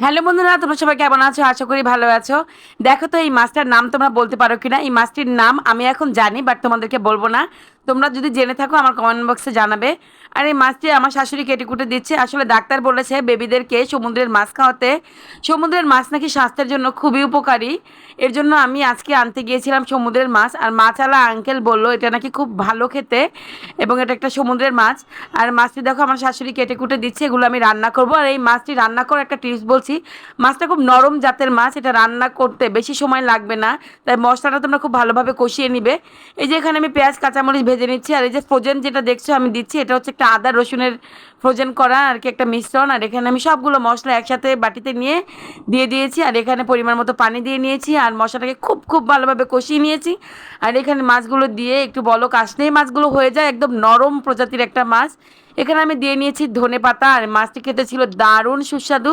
Hello বন্ধুরা, তোমরা সবাই কেমন আছো? আশা করি ভালো আছো। দেখো তো এই মাছটার নাম তোমরা বলতে পারো কিনা। এই মাছটির নাম আমি এখন জানি, বাট তোমাদেরকে বলবো না। তোমরা যদি জেনে থাকো আমার কমেন্ট বক্সে জানাবে। আর এই মাছটি আমার শাশুড়ি কেটে কুটে দিচ্ছে। আসলে ডাক্তার বলেছে বেবিদেরকে সমুদ্রের মাছ খাওয়াতে। সমুদ্রের মাছ নাকি স্বাস্থ্যের জন্য খুবই উপকারী। এর জন্য আমি আজকে আনতে গিয়েছিলাম সমুদ্রের মাছ, আর মাছওয়ালা আঙ্কেল বললো এটা নাকি খুব ভালো খেতে, এবং এটা একটা সমুদ্রের মাছ। আর মাছটি দেখো আমার শাশুড়ি কেটে কুটে দিচ্ছে, এগুলো আমি রান্না করবো। আর এই মাছটি রান্না করার একটা টিপস বলছি। মাছটা খুব নরম জাতের মাছ, এটা রান্না করতে বেশি সময় লাগবে না। তাই মশলাটা তোমরা খুব ভালোভাবে কষিয়ে নিবে। এই যে এখানে আমি পেঁয়াজ কাঁচামরিচ ভেজে নিচ্ছি, আর এই যে ফ্রোজেন যেটা দেখছো আমি দিচ্ছি, এটা হচ্ছে একটা আদা রসুনের ফ্রোজেন করা আর কি একটা মিশ্রণ। আর এখানে আমি সবগুলো মশলা একসাথে বাটিতে নিয়ে দিয়ে দিয়েছি, আর এখানে পরিমাণ মতো পানি দিয়ে নিয়েছি, আর মশলাটাকে খুব খুব ভালোভাবে কষিয়ে নিয়েছি। আর এখানে মাছগুলো দিয়ে একটু বলক আসলেই মাছগুলো হয়ে যায়, একদম নরম প্রজাতির একটা মাছ। এখানে আমি দিয়ে নিয়েছি ধনে পাতা, আর মাছটি খেতে ছিল দারুণ সুস্বাদু।